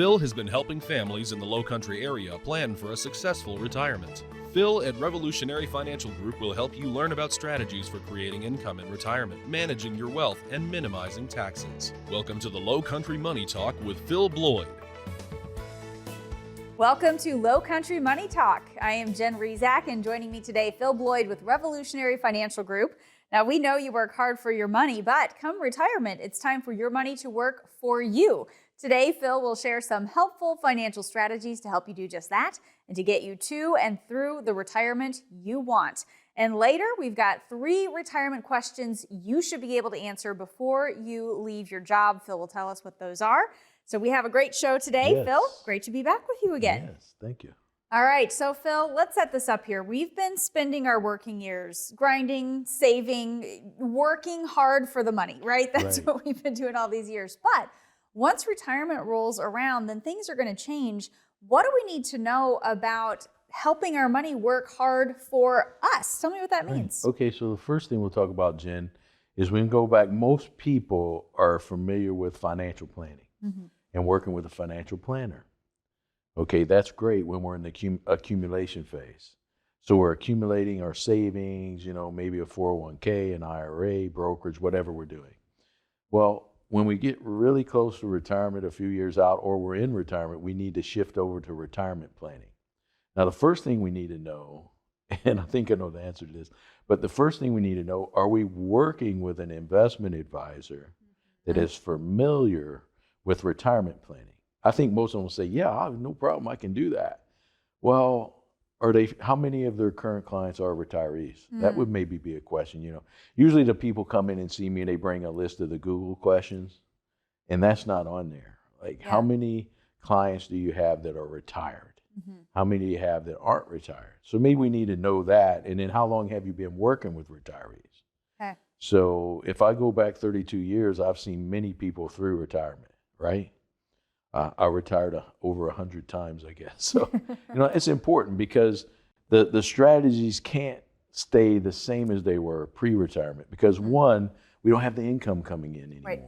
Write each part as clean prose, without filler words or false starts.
Phil has been helping families in the Lowcountry area plan for a successful retirement. Phil at Revolutionary Financial Group will help you learn about strategies for creating income in retirement, managing your wealth, and minimizing taxes. Welcome to the Lowcountry Money Talk with Phil Bloyd. Welcome to Lowcountry Money Talk. I am Jen Rezac, and joining me today, Phil Bloyd with Revolutionary Financial Group. Now, we know you work hard for your money, but come retirement, it's time for your money to work for you. Today, Phil will share some helpful financial strategies to help you do just that and to get you to and through the retirement you want. And later, we've got 3 retirement questions you should be able to answer before you leave your job. Phil will tell us what those are. So we have a great show today. Yes. Phil, great to be back with you again. Yes, thank you. All right, so Phil, let's set this up here. We've been spending our working years grinding, saving, working hard for the money, right? That's Right. what we've been doing all these years. But once retirement rolls around, then things are going to change. What do we need to know about helping our money work hard for us? Tell me what that means. Okay, so the first thing we'll talk about, Jen, is we can go back. Most people are familiar with financial planning and working with a financial planner. Okay, that's great when we're in the accumulation phase. So we're accumulating our savings, maybe a 401k, an IRA, brokerage, whatever we're doing. Well, when we get really close to retirement a few years out, or we're in retirement, we need to shift over to retirement planning. Now, the first thing we need to know, and I think I know the answer to this, but the first thing we need to know, are we working with an investment advisor that is familiar with retirement planning? I think most of them will say, yeah, I have no problem, I can do that. Well, how many of their current clients are retirees? That would maybe be a question, Usually the people come in and see me and they bring a list of the Google questions, and that's not on there. How many clients do you have that are retired? How many do you have that aren't retired? So maybe we need to know that. And then how long have you been working with retirees? Okay. So if I go back 32 years, I've seen many people through retirement, right? I retired over 100 times, I guess. So, it's important because the strategies can't stay the same as they were pre-retirement because one, we don't have the income coming in anymore. Right.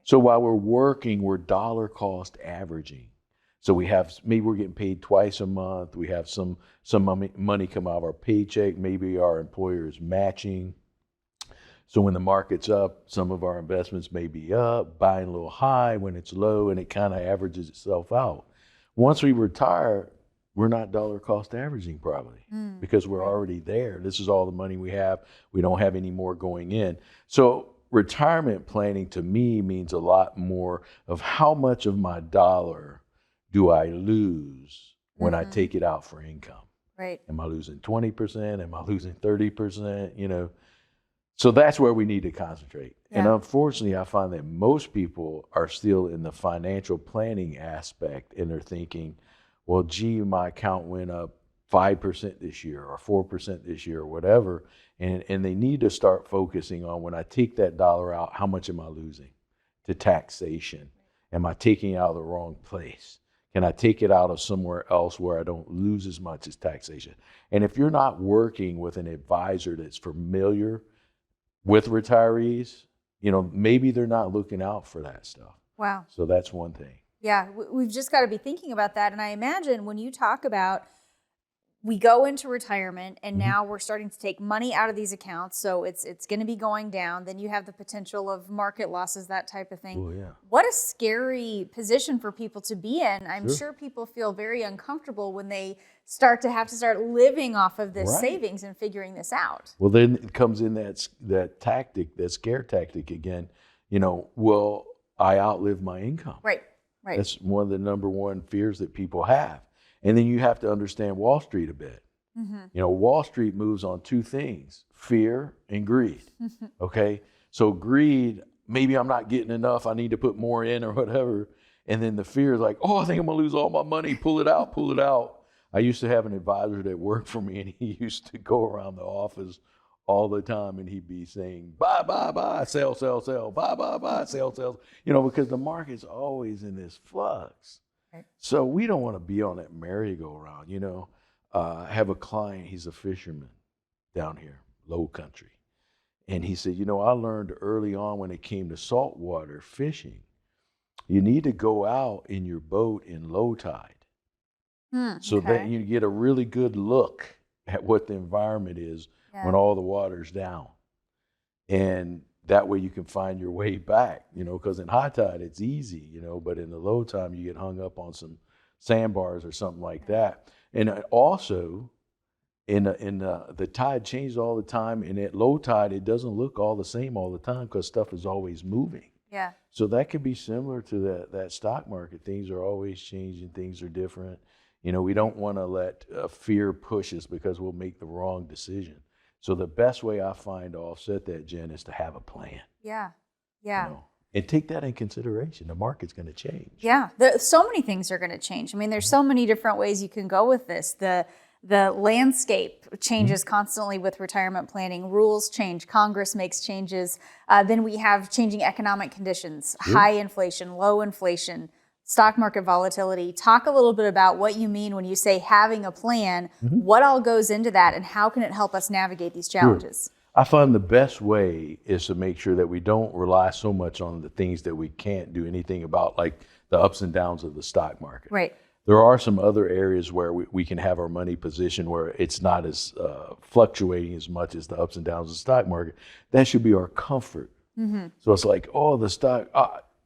So while we're working, we're dollar cost averaging. So maybe we're getting paid twice a month. We have some money come out of our paycheck. Maybe our employer is matching. So when the market's up, some of our investments may be up, buying a little high when it's low, and it kind of averages itself out. Once we retire, we're not dollar cost averaging probably because we're already there. This is all the money we have. We don't have any more going in. So retirement planning to me means a lot more of how much of my dollar do I lose when I take it out for income? Right. Am I losing 20%? Am I losing 30%? So that's where we need to concentrate. Yeah. And unfortunately, I find that most people are still in the financial planning aspect and they're thinking, well, gee, my account went up 5% this year or 4% this year or whatever. And they need to start focusing on when I take that dollar out, how much am I losing to taxation? Am I taking it out of the wrong place? Can I take it out of somewhere else where I don't lose as much as taxation? And if you're not working with an advisor that's familiar with retirees, maybe they're not looking out for that stuff. Wow. So that's one thing. Yeah, we've just got to be thinking about that. And I imagine when you talk about we go into retirement and now we're starting to take money out of these accounts, so it's going to be going down. Then you have the potential of market losses, that type of thing. Oh, yeah. What a scary position for people to be in. I'm sure people feel very uncomfortable when they start living off of this savings and figuring this out. Well, then it comes in that tactic, that scare tactic again. Will I outlive my income? Right. That's one of the number one fears that people have. And then you have to understand Wall Street a bit. Wall Street moves on 2 things, fear and greed. Okay. So greed, maybe I'm not getting enough. I need to put more in or whatever. And then the fear is like, oh, I think I'm going to lose all my money. Pull it out, pull it out. I used to have an advisor that worked for me, and he used to go around the office all the time, and he'd be saying, buy, buy, buy, sell, sell, sell, buy, buy, buy, sell, sell, because the market's always in this flux. Right. So we don't want to be on that merry-go-round. I have a client, he's a fisherman down here, Lowcountry. And he said, I learned early on when it came to saltwater fishing, you need to go out in your boat in low tide so that you get a really good look at what the environment is when all the water's down. And that way you can find your way back, because in high tide it's easy, but in the low tide you get hung up on some sandbars or something like that. And also, the tide changes all the time, and at low tide it doesn't look all the same all the time because stuff is always moving. Yeah. So that could be similar to that stock market. Things are always changing. Things are different. We don't want to let fear push us because we'll make the wrong decision. So the best way I find to offset that, Jen, is to have a plan. Yeah. And take that in consideration. The market's going to change. Yeah. So many things are going to change. I mean, there's so many different ways you can go with this. The landscape changes constantly with retirement planning. Rules change. Congress makes changes. Then we have changing economic conditions, high inflation, low inflation, stock market volatility. Talk a little bit about what you mean when you say having a plan. What all goes into that, and how can it help us navigate these challenges? I find the best way is to make sure that we don't rely so much on the things that we can't do anything about, like the ups and downs of the stock market. Right. There are some other areas where we can have our money positioned where it's not as fluctuating as much as the ups and downs of the stock market. That should be our comfort. So it's like, the stock.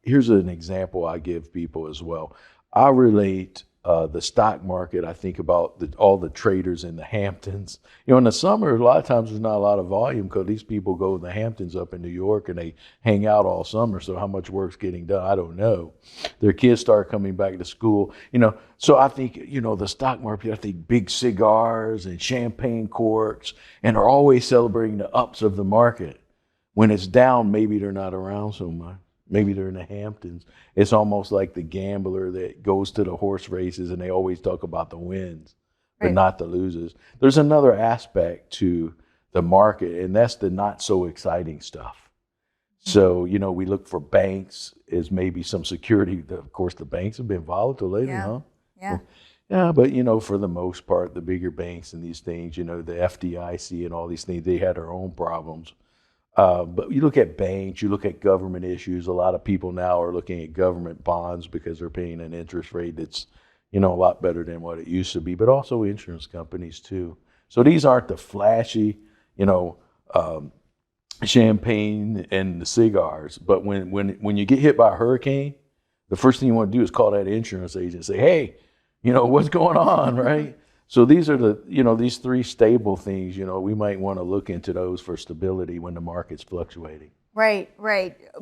Here's an example I give people as well. I relate the stock market. I think about all the traders in the Hamptons. In the summer, a lot of times there's not a lot of volume because these people go to the Hamptons up in New York and they hang out all summer. So how much work's getting done, I don't know. Their kids start coming back to school. So I think, the stock market, I think big cigars and champagne corks, and are always celebrating the ups of the market. When it's down, maybe they're not around so much. Maybe they're in the Hamptons. It's almost like the gambler that goes to the horse races and they always talk about the wins, but not the losers. There's another aspect to the market, and that's the not so exciting stuff. So, we look for banks as maybe some security. Of course, the banks have been volatile lately, huh? Yeah. Yeah, but, for the most part, the bigger banks and these things, the FDIC and all these things, they had their own problems. But you look at banks, you look at government issues. A lot of people now are looking at government bonds because they're paying an interest rate that's, a lot better than what it used to be, but also insurance companies too. So these aren't the flashy, champagne and the cigars. But when you get hit by a hurricane, the first thing you want to do is call that insurance agent and say, hey, what's going on, right? So these are these three stable things, we might want to look into those for stability when the market's fluctuating. Right.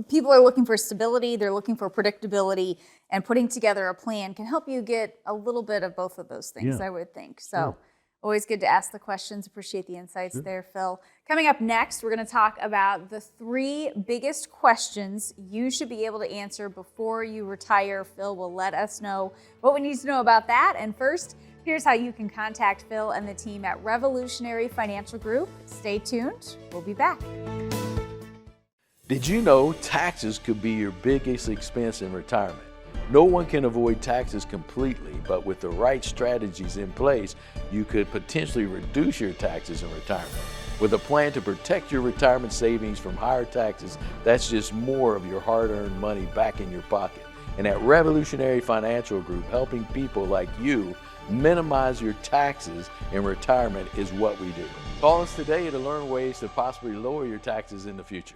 People are looking for stability, they're looking for predictability, and putting together a plan can help you get a little bit of both of those things, I would think. So always good to ask the questions. Appreciate the insights there, Phil. Coming up next, we're going to talk about the 3 biggest questions you should be able to answer before you retire. Phil will let us know what we need to know about that. And first, here's how you can contact Phil and the team at Revolutionary Financial Group. Stay tuned. We'll be back. Did you know taxes could be your biggest expense in retirement? No one can avoid taxes completely, but with the right strategies in place, you could potentially reduce your taxes in retirement. With a plan to protect your retirement savings from higher taxes, that's just more of your hard-earned money back in your pocket. And at Revolutionary Financial Group, helping people like you minimize your taxes in retirement is what we do. Call us today to learn ways to possibly lower your taxes in the future.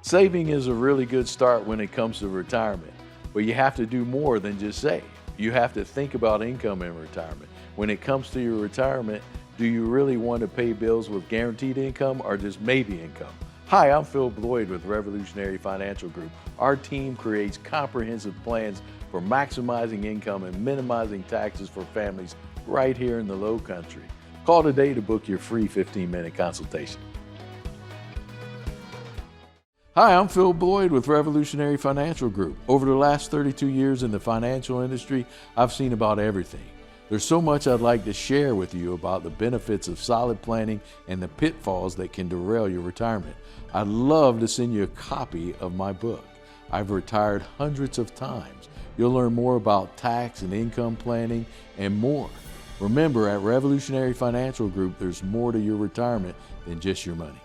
Saving is a really good start when it comes to retirement, but you have to do more than just save. You have to think about income in retirement. When it comes to your retirement, do you really want to pay bills with guaranteed income or just maybe income? Hi, I'm Phil Bloyd with Revolutionary Financial Group. Our team creates comprehensive plans for maximizing income and minimizing taxes for families right here in the Lowcountry. Call today to book your free 15-minute consultation. Hi, I'm Phil Bloyd with Revolutionary Financial Group. Over the last 32 years in the financial industry, I've seen about everything. There's so much I'd like to share with you about the benefits of solid planning and the pitfalls that can derail your retirement. I'd love to send you a copy of my book. I've retired hundreds of times. You'll learn more about tax and income planning and more. Remember, at Revolutionary Financial Group, there's more to your retirement than just your money.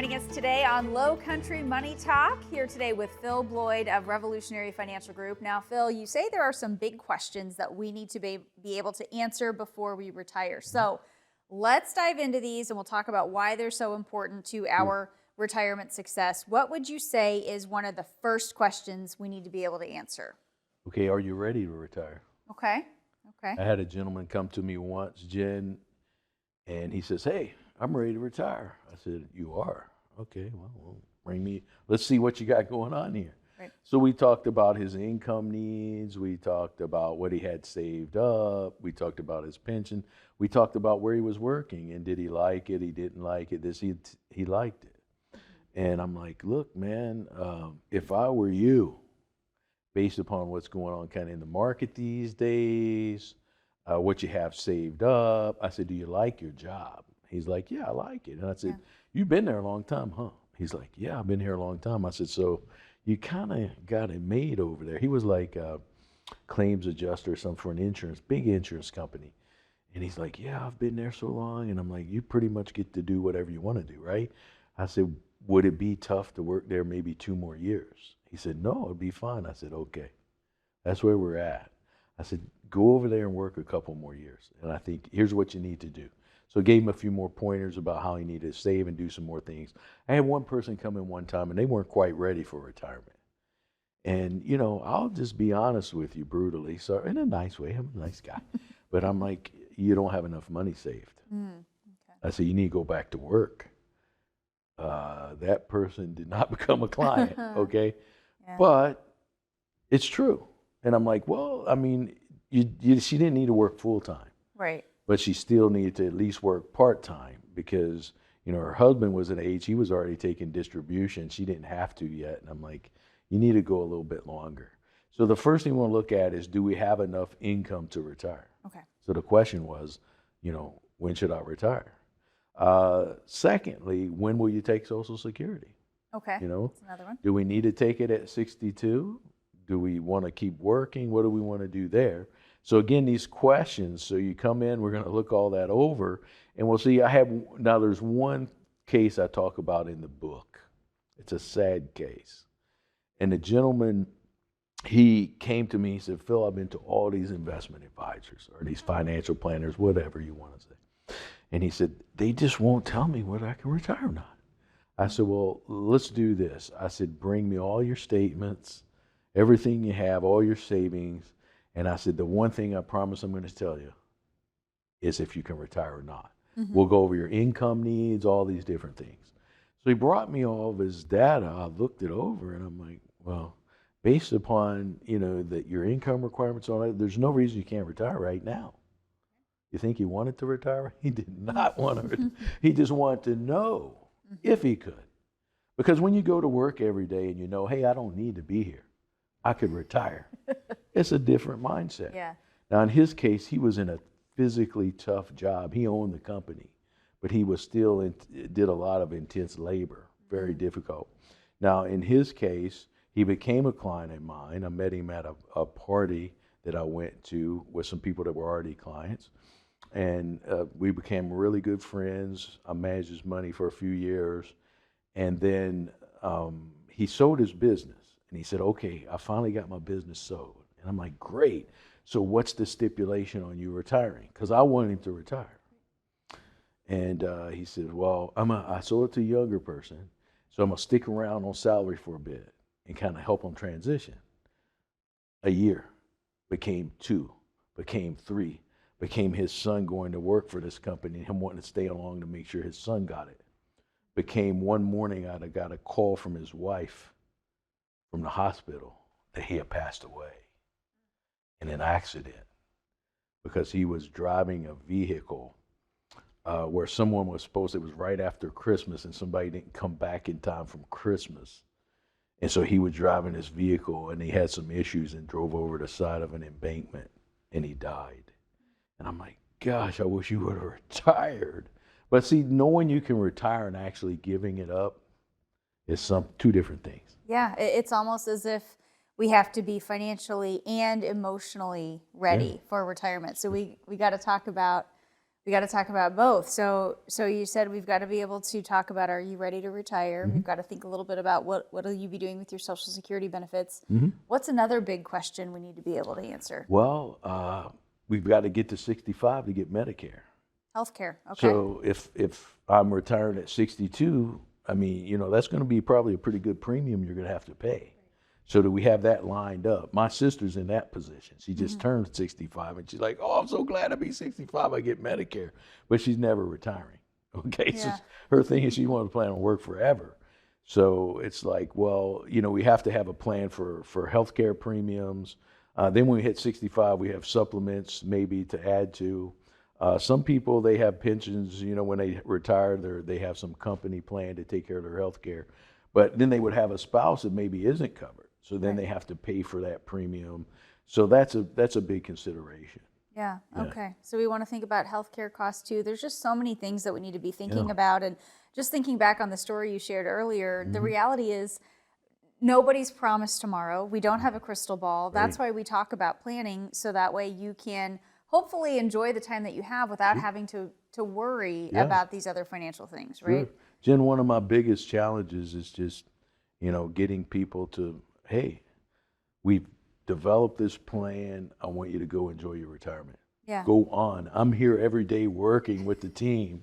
joining us today on Lowcountry Money Talk. Here today with Phil Bloyd of Revolutionary Financial Group. Now, Phil, you say there are some big questions that we need to be able to answer before we retire. So let's dive into these and we'll talk about why they're so important to our retirement success. What would you say is one of the first questions we need to be able to answer? Okay, are you ready to retire? Okay. I had a gentleman come to me once, Jen, and he says, "Hey, I'm ready to retire." I said, "You are? Okay, well, let's see what you got going on here." Right. So we talked about his income needs. We talked about what he had saved up. We talked about his pension. We talked about where he was working and did he like it? He didn't like it. He liked it. And I'm like, "Look, man, if I were you, based upon what's going on kind of in the market these days, what you have saved up," I said, "Do you like your job?" He's like, "Yeah, I like it." And I said, "You've been there a long time, huh?" He's like, "Yeah, I've been here a long time." I said, "So you kind of got it made over there." He was like a claims adjuster or something for an big insurance company. And he's like, "Yeah, I've been there so long." And I'm like, "You pretty much get to do whatever you want to do, right?" I said, "Would it be tough to work there maybe 2 more years?" He said, "No, it'd be fine." I said, "Okay, that's where we're at." I said, "Go over there and work a couple more years. And I think here's what you need to do." So I gave him a few more pointers about how he needed to save and do some more things. I had one person come in one time and they weren't quite ready for retirement. And, I'll just be honest with you brutally. So in a nice way, I'm a nice guy. But I'm like, "You don't have enough money saved." Okay. I said, "You need to go back to work." That person did not become a client, okay? Yeah. But it's true. And I'm like, well, I mean, she didn't need to work full time. Right. But she still needed to at least work part time because, her husband was at age, he was already taking distribution. She didn't have to yet. And I'm like, you need to go a little bit longer. So the first thing we want to look at is, do we have enough income to retire? Okay. So the question was, when should I retire? Secondly, when will you take Social Security? Okay. That's another one. Do we need to take it at 62? Do we want to keep working? What do we want to do there? So again, these questions, so you come in, we're going to look all that over, and we'll see. Now there's one case I talk about in the book. It's a sad case. And the gentleman, he came to me, he said, "Phil, I've been to all these investment advisors or these financial planners, whatever you want to say." And he said, "They just won't tell me whether I can retire or not." I said, "Well, let's do this." I said, "Bring me all your statements, everything you have, all your savings." And I said, "The one thing I promise I'm going to tell you is if you can retire or not. We'll go over your income needs, all these different things." So he brought me all of his data. I looked it over and I'm like, well, based upon, that your income requirements, all that, there's no reason you can't retire right now. You think he wanted to retire? He did not want to retire. He just wanted to know if he could. Because when you go to work every day and hey, I don't need to be here, I could retire. It's a different mindset. Yeah. Now, in his case, he was in a physically tough job. He owned the company, but he was still did a lot of intense labor, very difficult. Now, in his case, he became a client of mine. I met him at a party that I went to with some people that were already clients. And we became really good friends. I managed his money for a few years. And then he sold his business. And he said, "Okay, I finally got my business sold." And I'm like, "Great. So what's the stipulation on you retiring?" Because I wanted him to retire. And he said, "Well, I sold it to a younger person, so I'm going to stick around on salary for a bit and kind of help him transition." A year became 2, became 3, became his son going to work for this company and him wanting to stay along to make sure his son got it. Became one morning I got a call from his wife from the hospital that he had passed away in an accident because he was driving a vehicle where someone was supposed, it was right after Christmas and somebody didn't come back in time from Christmas. And so he was driving his vehicle and he had some issues and drove over the side of an embankment and he died. And I'm like, gosh, I wish you would have retired. But see, knowing you can retire and actually giving it up is two different things. Yeah, it's almost as if we have to be financially and emotionally ready for retirement. So we got to talk about We got to talk about both. So you said we've got to be able to talk about, are you ready to retire? We've got to think a little bit about what will you be doing with your Social Security benefits? What's another big question we need to be able to answer? Well, we've got to get to 65 to get Medicare. Healthcare, okay. So if I'm retired at 62, I mean, you know, that's going to be probably a pretty good premium you're going to have to pay. So do we have that lined up? My sister's in that position. She just turned 65 and she's like, oh, I'm so glad to be 65, I get Medicare. But she's never retiring, okay? Yeah. So her thing is she wants to plan on work forever. So it's like, well, you know, we have to have a plan for healthcare premiums. Then when we hit 65, we have supplements maybe to add to. Some people, they have pensions, you know, when they retire, they have some company plan to take care of their healthcare. But then they would have a spouse that maybe isn't covered. So then they have to pay for that premium. So that's a big consideration. Yeah, okay. So we want to think about healthcare costs too. There's just so many things that we need to be thinking about. And just thinking back on the story you shared earlier, the reality is nobody's promised tomorrow. We don't have a crystal ball. That's why we talk about planning, so that way you can hopefully enjoy the time that you have without having to worry about these other financial things, right? Sure. Jen, one of my biggest challenges is just, you know, getting people to, hey, we've developed this plan. I want you to go enjoy your retirement. Yeah. Go on. I'm here every day working with the team.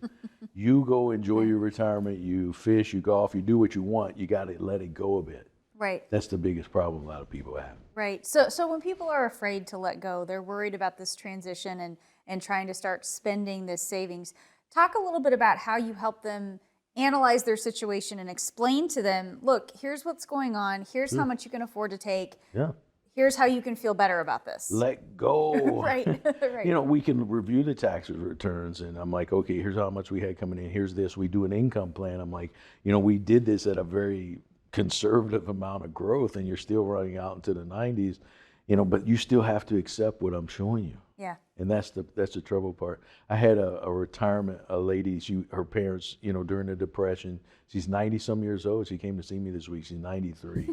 You go enjoy your retirement. You fish, you golf, you do what you want. You got to let it go a bit. Right. That's the biggest problem a lot of people have. Right. So when people are afraid to let go, they're worried about this transition and trying to start spending this savings. Talk a little bit about how you help them analyze their situation and explain to them, look, here's what's going on. Here's how much you can afford to take. Yeah. Here's how you can feel better about this. Let go. Right. Right. You know, we can review the tax returns and I'm like, okay, here's how much we had coming in. Here's this. We do an income plan. I'm like, you know, we did this at a very conservative amount of growth and you're still running out into the 90s, you know, but you still have to accept what I'm showing you. Yeah. And that's the trouble part. I had a retirement, a lady, her parents, you know, during the Depression, she's 90 some years old. She came to see me this week. She's 93.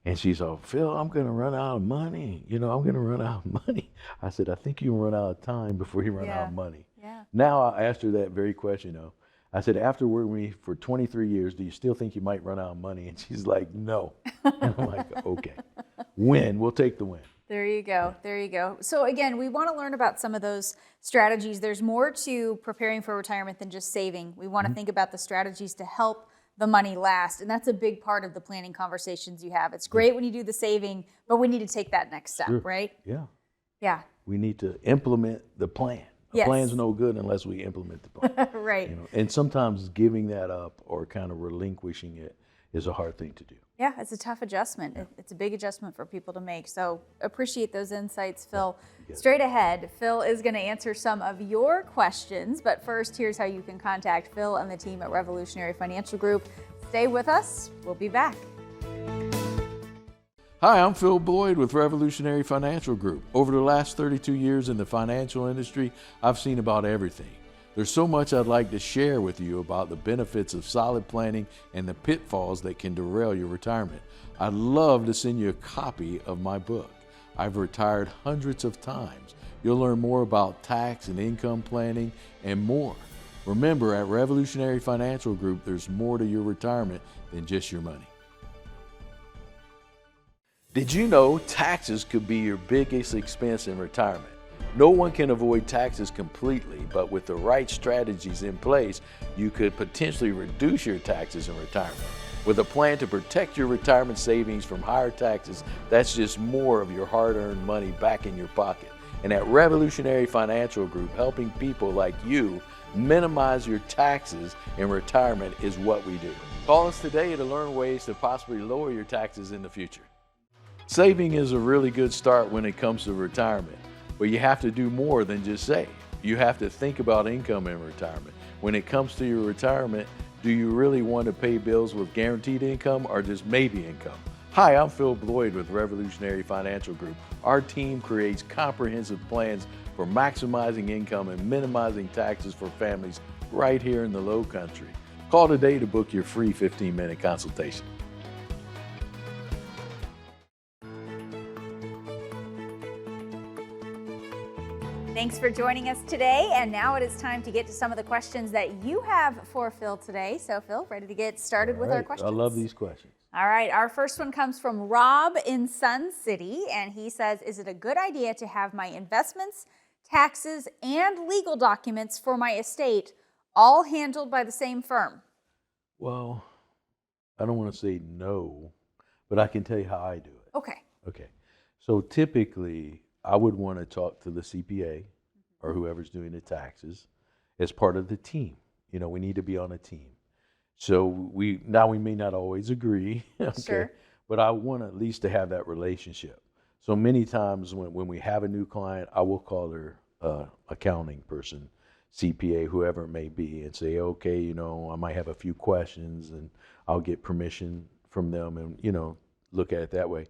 And she's all, Phil, I'm going to run out of money. You know, I'm going to run out of money. I said, I think you run out of time before you run out of money. Yeah. Now I asked her that very question, though. I said, after working with me for 23 years, do you still think you might run out of money? And she's like, no. And I'm like, okay. Win. We'll take the win. There you go. There you go. So again, we want to learn about some of those strategies. There's more to preparing for retirement than just saving. We want to think about the strategies to help the money last. And that's a big part of the planning conversations you have. It's great when you do the saving, but we need to take that next step, right? Yeah. Yeah. We need to implement the plan. The plan's no good unless we implement the plan. Right. You know, and sometimes giving that up or kind of relinquishing it is a hard thing to do. Yeah, it's a tough adjustment. It's a big adjustment for people to make. So appreciate those insights, Phil. Straight ahead, Phil is going to answer some of your questions. But first, here's how you can contact Phil and the team at Revolutionary Financial Group. Stay with us. We'll be back. Hi, I'm Phil Bloyd with Revolutionary Financial Group. Over the last 32 years in the financial industry, I've seen about everything. There's so much I'd like to share with you about the benefits of solid planning and the pitfalls that can derail your retirement. I'd love to send you a copy of my book. I've retired hundreds of times. You'll learn more about tax and income planning and more. Remember, at Revolutionary Financial Group, there's more to your retirement than just your money. Did you know taxes could be your biggest expense in retirement? No one can avoid taxes completely, but with the right strategies in place, you could potentially reduce your taxes in retirement. With a plan to protect your retirement savings from higher taxes, that's just more of your hard-earned money back in your pocket. And at Revolutionary Financial Group, helping people like you minimize your taxes in retirement is what we do. Call us today to learn ways to possibly lower your taxes in the future. Saving is a really good start when it comes to retirement, but you have to do more than just save. You have to think about income in retirement. When it comes to your retirement, do you really want to pay bills with guaranteed income or just maybe income? Hi, I'm Phil Bloyd with Revolutionary Financial Group. Our team creates comprehensive plans for maximizing income and minimizing taxes for families right here in the Lowcountry. Call today to book your free 15-minute consultation. Thanks for joining us today. And now it is time to get to some of the questions that you have for Phil today. So Phil, ready to get started with our questions? I love these questions. All right, our first one comes from Rob in Sun City, and he says, is it a good idea to have my investments, taxes, and legal documents for my estate all handled by the same firm? Well, I don't want to say no, but I can tell you how I do it. Okay. So typically, I would want to talk to the CPA or whoever's doing the taxes as part of the team. You know, we need to be on a team. So we may not always agree, okay, Sure. but I want at least to have that relationship. So many times when we have a new client, I will call their accounting person, CPA, whoever it may be, and say, okay, you know, I might have a few questions, and I'll get permission from them and, you know, look at it that way.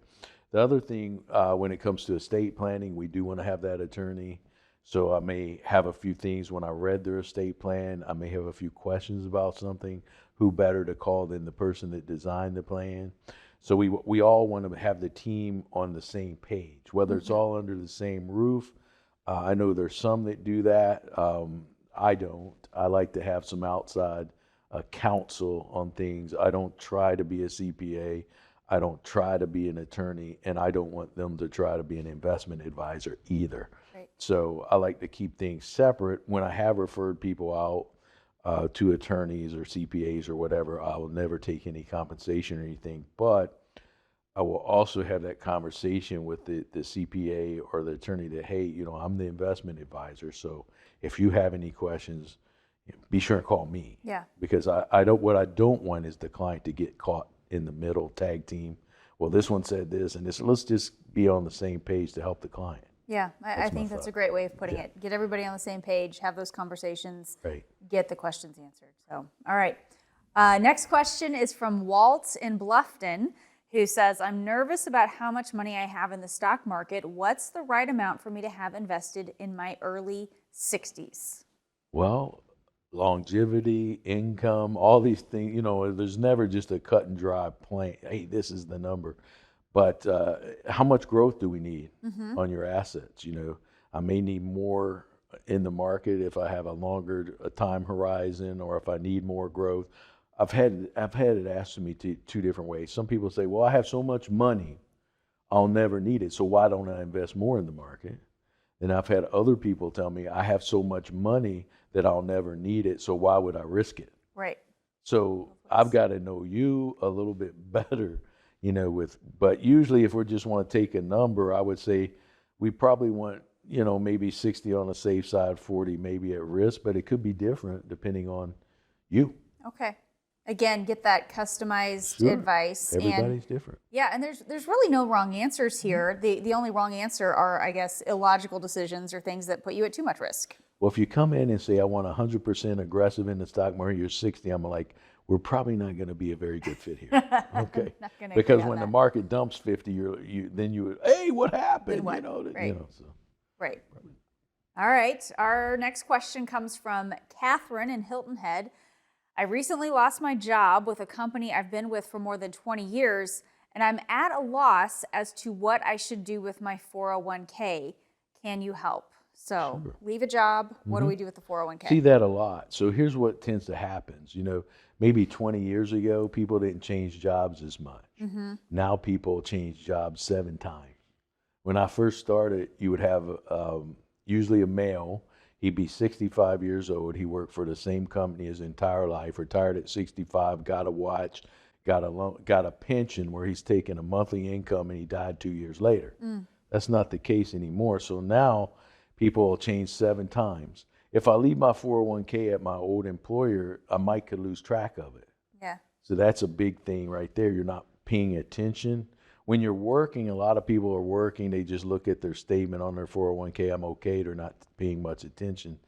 The other thing, when it comes to estate planning, we do want to have that attorney. So I may have a few things when I read their estate plan. I may have a few questions about something. Who better to call than the person that designed the plan? So we all want to have the team on the same page, whether it's all under the same roof. I know there's some that do that. I don't. I like to have some outside counsel on things. I don't try to be a CPA. I don't try to be an attorney, and I don't want them to try to be an investment advisor either. Right. So I like to keep things separate. When I have referred people out to attorneys or CPAs or whatever, I will never take any compensation or anything, but I will also have that conversation with the CPA or the attorney that, hey, you know, I'm the investment advisor, so if you have any questions, be sure and call me. Yeah. Because what I don't want is the client to get caught in the middle, tag team. Well, this one said this and this. Let's just be on the same page to help the client. Yeah, I think that's a great way of putting Yeah. it. Get everybody on the same page, have those conversations, Right. get the questions answered. So, all right. Next question is from Walt in Bluffton, who says, I'm nervous about how much money I have in the stock market. What's the right amount for me to have invested in my early 60s? Well, longevity, income, all these things, you know, there's never just a cut and dry plan. Hey, this is the number. But how much growth do we need on your assets? You know, I may need more in the market if I have a longer time horizon, or if I need more growth. I've had it asked to me two different ways. Some people say, well, I have so much money, I'll never need it, so why don't I invest more in the market? And I've had other people tell me, I have so much money that I'll never need it, so why would I risk it? Right. So I've got to know you a little bit better, you know, but usually if we just want to take a number, I would say we probably want, you know, maybe 60 on the safe side, 40 maybe at risk, but it could be different depending on you. Okay. Again, get that customized advice. Everybody's different. Yeah, and there's really no wrong answers here. The only wrong answer are, I guess, illogical decisions or things that put you at too much risk. Well, if you come in and say, I want 100% aggressive in the stock market, you're 60, I'm like, we're probably not going to be a very good fit here. Okay. Not gonna because agree on when the that. market dumps 50, then you, hey, what happened? Then what? You know, Right. you know, so. Right. All right. Our next question comes from Catherine in Hilton Head. I recently lost my job with a company I've been with for more than 20 years, and I'm at a loss as to what I should do with my 401k. Can you help? So leave a job. What do we do with the 401k? See that a lot. So here's what tends to happen. You know, maybe 20 years ago, people didn't change jobs as much. Now people change jobs 7 times. When I first started, you would have usually a male. He'd be 65 years old. He worked for the same company his entire life, retired at 65, got a watch, got a pension where he's taking a monthly income, and he died 2 years later. That's not the case anymore. So now people will change 7 times. If I leave my 401k at my old employer, I might could lose track of it. Yeah. So that's a big thing right there. You're not paying attention. When you're working, a lot of people are working, they just look at their statement on their 401k, I'm okay, they're not paying much attention.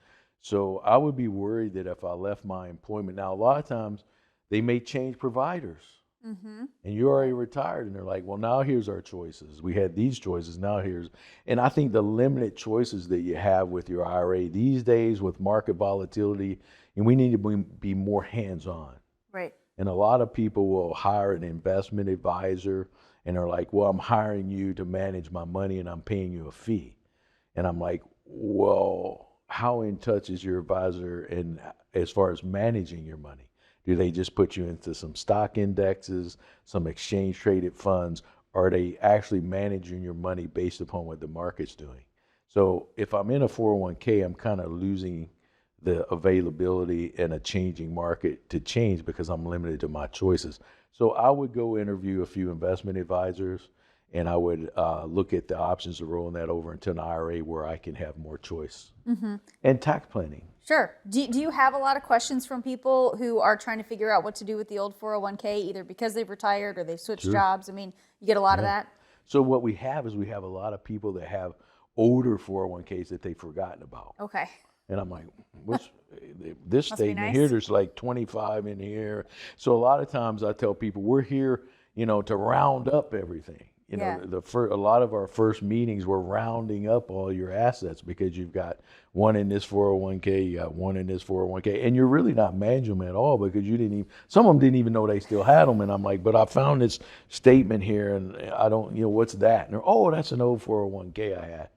So I would be worried that if I left my employment, now a lot of times they may change providers. And you're already retired, and they're like, well, now here's our choices. We had these choices, now here's, and I think the limited choices that you have with your IRA these days with market volatility, and we need to be more hands-on. Right. And a lot of people will hire an investment advisor, and they're like, well, I'm hiring you to manage my money and I'm paying you a fee. And I'm like, Well, how in touch is your advisor in as far as managing your money? Do they just put you into some stock indexes, some exchange traded funds? Are they actually managing your money based upon what the market's doing? So if I'm in a 401k, I'm kind of losing the availability in a changing market to change because I'm limited to my choices. So I would go interview a few investment advisors, and I would look at the options of rolling that over into an IRA where I can have more choice. And tax planning. Sure. Do you have a lot of questions from people who are trying to figure out what to do with the old 401k, either because they've retired or they've switched jobs? I mean, you get a lot of that? So what we have is we have a lot of people that have older 401ks that they've forgotten about. Okay. And I'm like, what's this Must be statement nice. here? There's like 25 in here. So a lot of times I tell people we're here, to round up everything. A lot of our first meetings we're rounding up all your assets because you've got one in this 401k, you got one in this 401k, and you're really not managing them at all because some of them didn't even know they still had them. And I'm like, but I found this statement here and I don't, what's that? And they're, oh, that's an old 401k I had.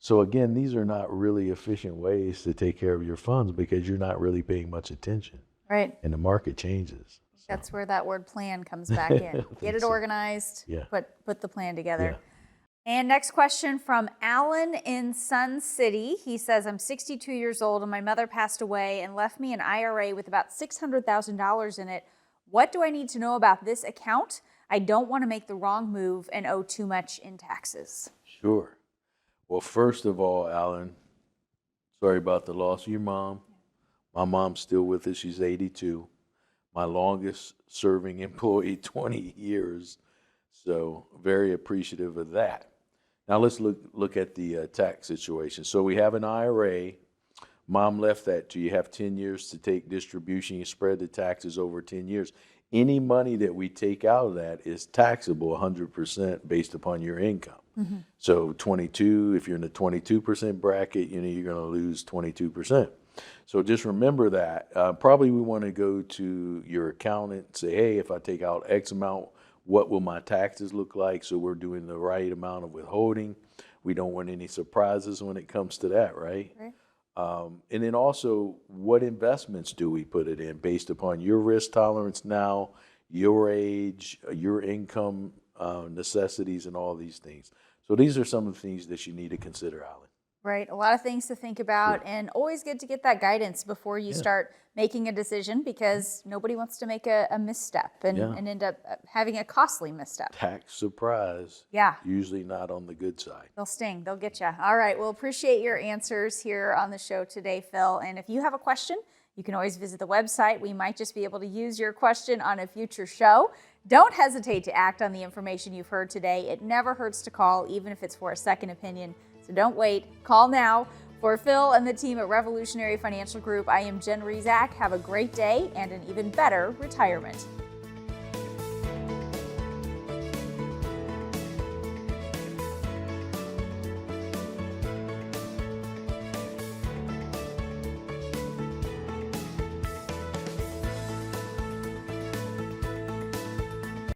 So again, these are not really efficient ways to take care of your funds because you're not really paying much attention. Right. And the market changes. That's where that word plan comes back in. Get it organized, put the plan together. Yeah. And next question from Alan in Sun City. He says, I'm 62 years old and my mother passed away and left me an IRA with about $600,000 in it. What do I need to know about this account? I don't want to make the wrong move and owe too much in taxes. Sure. Well, first of all, Alan, sorry about the loss of your mom. My mom's still with us. She's 82. My longest serving employee, 20 years. So very appreciative of that. Now let's look at the tax situation. So we have an IRA. Mom left that to you. You have 10 years to take distribution. You spread the taxes over 10 years. Any money that we take out of that is taxable 100% based upon your income. So 22, if you're in the 22% bracket, you're going to lose 22%. So just remember that. Probably we want to go to your accountant and say, hey, if I take out X amount, what will my taxes look like? So we're doing the right amount of withholding. We don't want any surprises when it comes to that, right? And then also, what investments do we put it in based upon your risk tolerance now, your age, your income necessities, and all these things. So these are some of the things that you need to consider, Alan. Right. A lot of things to think about, and always good to get that guidance before you start making a decision, because nobody wants to make a misstep and end up having a costly misstep. Tax surprise. Yeah. Usually not on the good side. They'll sting. They'll get you. All right. Well, appreciate your answers here on the show today, Phil. And if you have a question, you can always visit the website. We might just be able to use your question on a future show. Don't hesitate to act on the information you've heard today. It never hurts to call, even if it's for a second opinion. So don't wait. Call now. For Phil and the team at Revolutionary Financial Group, I am Jen Rezac. Have a great day and an even better retirement.